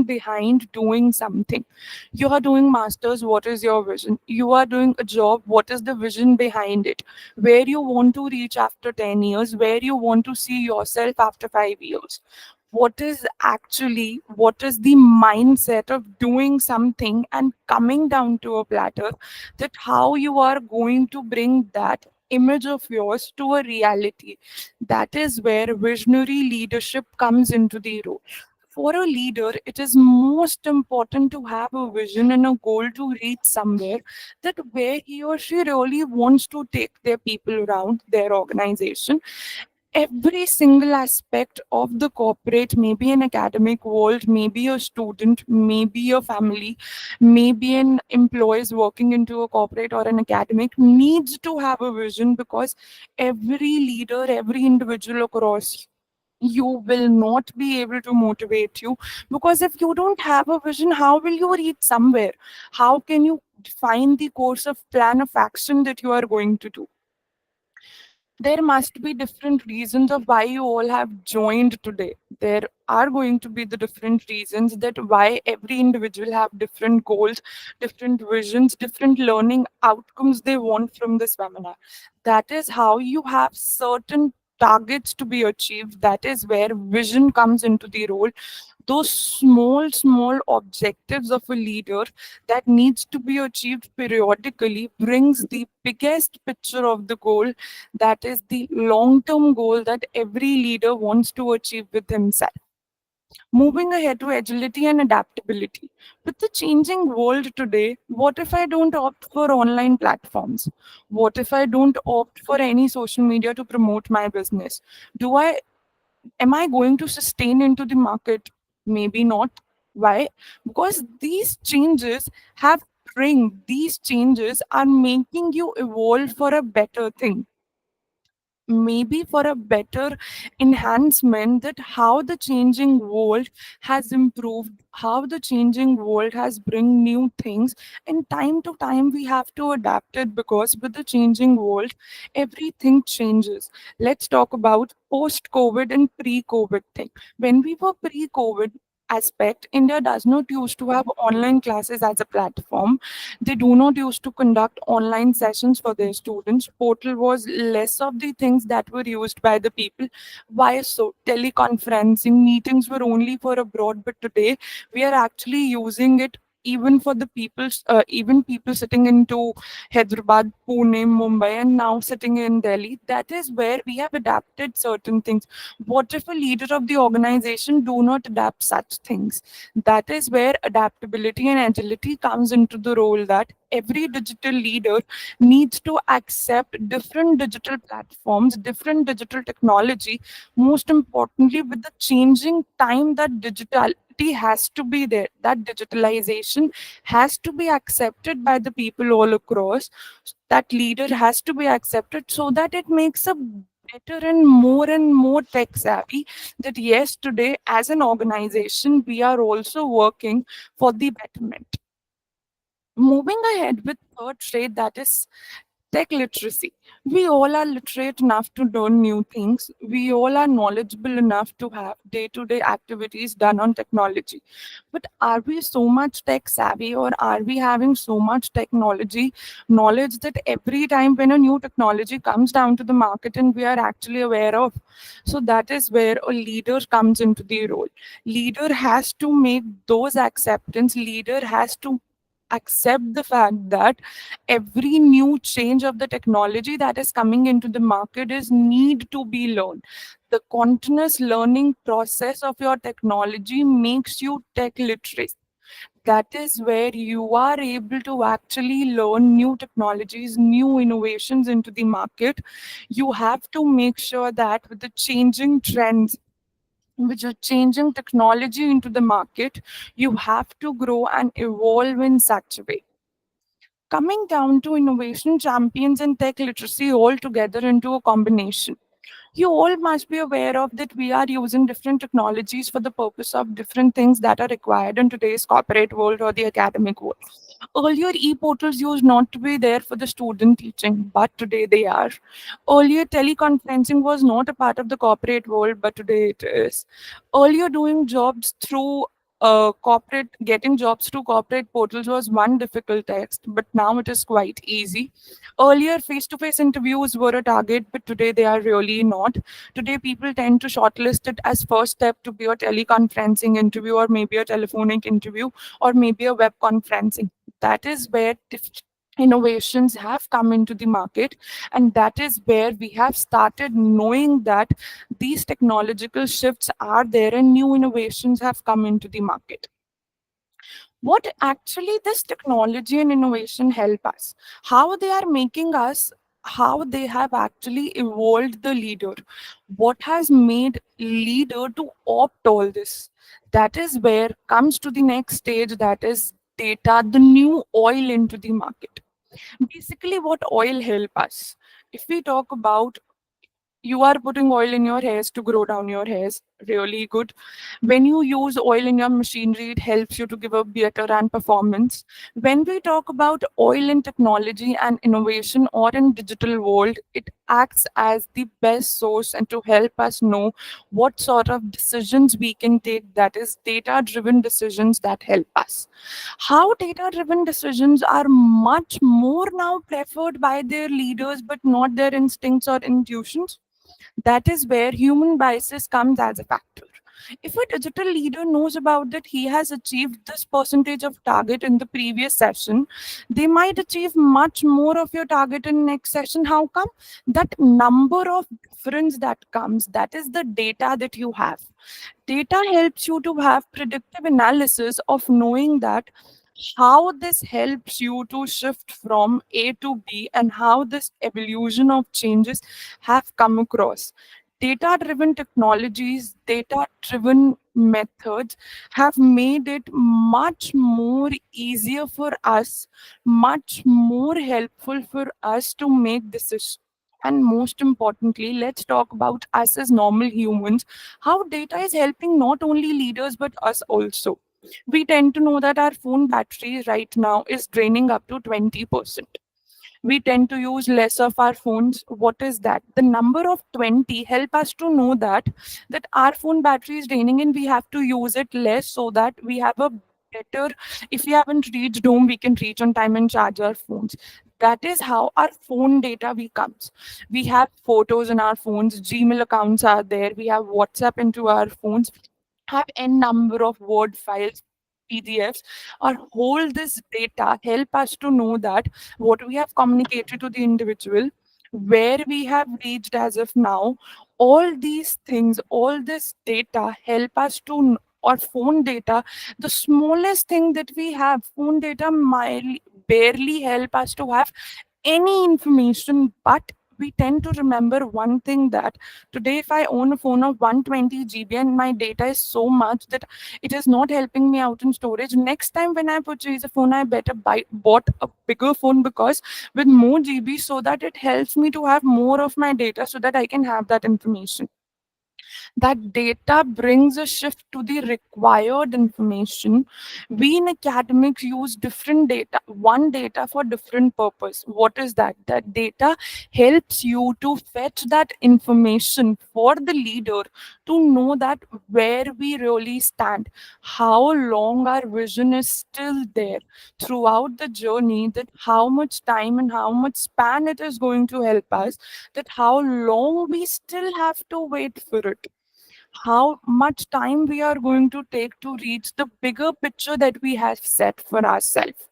vision behind doing something. You are doing masters, what is your vision? You are doing a job, what is the vision behind it? Where you want to reach after 10 years, where you want to see yourself after 5 years? What is the mindset of doing something and coming down to a platter, that how you are going to bring that image of yours to a reality. That is where visionary leadership comes into the role. For a leader, it is most important to have a vision and a goal to reach somewhere, that where he or she really wants to take their people around their organization. Every single aspect of the corporate, maybe an academic world, maybe a student, maybe a family, maybe an employees working into a corporate or an academic, needs to have a vision, because every leader, every individual across you will not be able to motivate you, because if you don't have a vision, how will you reach somewhere? How can you define the course of plan of action that you are going to do? There must be different reasons of why you all have joined today. There are going to be the different reasons that why every individual have different goals, different visions, different learning outcomes they want from this webinar. That is how you have certain targets to be achieved. That is where vision comes into the role. Those small objectives of a leader that needs to be achieved periodically brings the biggest picture of the goal, that is the long term goal that every leader wants to achieve with himself. Moving ahead to agility and adaptability. With the changing world today, what if I don't opt for online platforms? What if I don't opt for any social media to promote my business? Do I Am I going to sustain into the market? Maybe not. Why? Because these changes are making you evolve for a better thing, maybe for a better enhancement, that how the changing world has improved, how the changing world has bring new things, and time to time we have to adapt it, because with the changing world everything changes. Let's talk about post covid and pre covid thing. When we were pre covid aspect, India does not used to have online classes as a platform. They do not used to conduct online sessions for their students. Portal was less of the things that were used by the people. Why so? Teleconferencing meetings were only for abroad, but today we are actually using it even for the people, even people sitting into Hyderabad, Pune, Mumbai, and now sitting in Delhi. That is where we have adapted certain things. What if a leader of the organization do not adapt such things? That is where adaptability and agility comes into the role, that every digital leader needs to accept different digital platforms, different digital technology. Most importantly, with the changing time, that digitality has to be there, that digitalization has to be accepted by the people all across. That leader has to be accepted, so that it makes a better and more tech savvy, that yes, today as an organization we are also working for the betterment. Moving ahead with third trait, that is tech literacy. We all are literate enough to learn new things. We all are knowledgeable enough to have day to day activities done on technology. But are we so much tech savvy, or are we having so much technology knowledge that every time when a new technology comes down to the market and we are actually aware of? So that is where a leader comes into the role. Leader has to make those acceptance, leader has to accept the fact that every new change of the technology that is coming into the market is need to be learned. The continuous learning process of your technology makes you tech literate. That is where you are able to actually learn new technologies, new innovations into the market. You have to make sure that with the changing trends, which are changing technology into the market, you have to grow and evolve in such a way. Coming down to innovation champions and tech literacy all together into a combination. You all must be aware of that we are using different technologies for the purpose of different things that are required in today's corporate world or the academic world. Earlier, e-portals used not to be there for the student teaching, but today they are. Earlier, teleconferencing was not a part of the corporate world, but today it is. Earlier, doing jobs through corporate getting jobs through corporate portals was one difficult task, but now it is quite easy. Earlier, face-to-face interviews were a target, but today they are really not. Today, people tend to shortlist it as first step to be a teleconferencing interview, or maybe a telephonic interview, or maybe a web conferencing. That is where innovations have come into the market, and that is where we have started knowing that these technological shifts are there and new innovations have come into the market. What actually this technology and innovation help us, how they are making us, how they have actually evolved the leader, what has made leader to opt all this, that is where comes to the next stage, that is data, the new oil into the market. Basically, what oil help us, if we talk about, you are putting oil in your hairs to grow down your hairs, really good. When you use oil in your machinery, it helps you to give a better and performance. When we talk about oil in technology and innovation or in digital world, it acts as the best source and to help us know what sort of decisions we can take, that is data driven decisions that help us. How data driven decisions are much more now preferred by their leaders but not their instincts or intuitions, that is where human biases comes as a factor. If a digital leader knows about that he has achieved this percentage of target in the previous session, they might achieve much more of your target in next session. How come? That number of difference that comes, that is the data that you have. Data helps you to have predictive analysis of knowing that how this helps you to shift from A to B and how this evolution of changes have come across. Data driven technologies, data driven methods have made it much more easier for us, much more helpful for us to make decisions. And most importantly, let's talk about us as normal humans, how data is helping not only leaders but us also. We tend to know that our phone battery right now is draining up to 20%. We tend to use less of our phones. What is that? The number of 20 help us to know that our phone battery is draining and we have to use it less so that we have a better, if we haven't reached home, we can reach on time and charge our phones. That is how our phone data becomes. We have photos in our phones, Gmail accounts are there, we have WhatsApp into our phones, have n number of word files, PDFs, or hold this data help us to know that what we have communicated to the individual, where we have reached as of now, all these things, all this data help us to or phone data, the smallest thing that we have, phone data might barely help us to have any information, but we tend to remember one thing, that today if I own a phone of 120 GB and my data is so much that it is not helping me out in storage, next time when I purchase a phone, I better bought a bigger phone because with more GB, so that it helps me to have more of my data so that I can have that information. That data brings a shift to the required information. We in academics use different data, one data for different purpose. What is that? That data helps you to fetch that information for the leader to know that where we really stand, how long our vision is still there throughout the journey, that how much time and how much span it is going to help us, that how long we still have to wait for it, how much time we are going to take to reach the bigger picture that we have set for ourselves.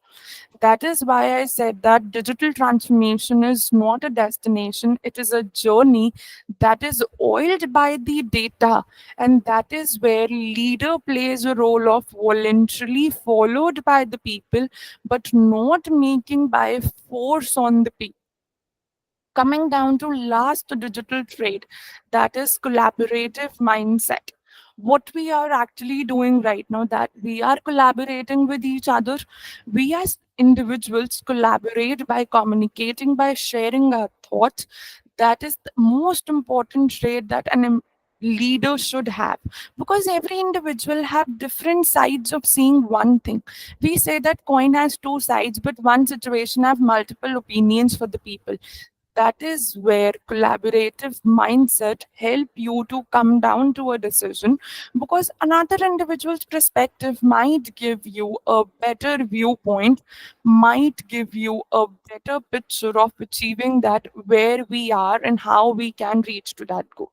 That is why I said that digital transformation is not a destination, it is a journey that is oiled by the data. And that is where leader plays a role of voluntarily followed by the people, but not making by force on the people. Coming down to last digital trait, that is collaborative mindset. What we are actually doing right now, that we are collaborating with each other. We as individuals collaborate by communicating, by sharing our thoughts. That is the most important trait that leader should have, because every individual have different sides of seeing one thing. We say that coin has two sides, but one situation have multiple opinions for the people. that is where collaborative mindset help you to come down to a decision, because another individual's perspective might give you a better viewpoint, might give you a better picture of achieving that, where we are and how we can reach to that goal.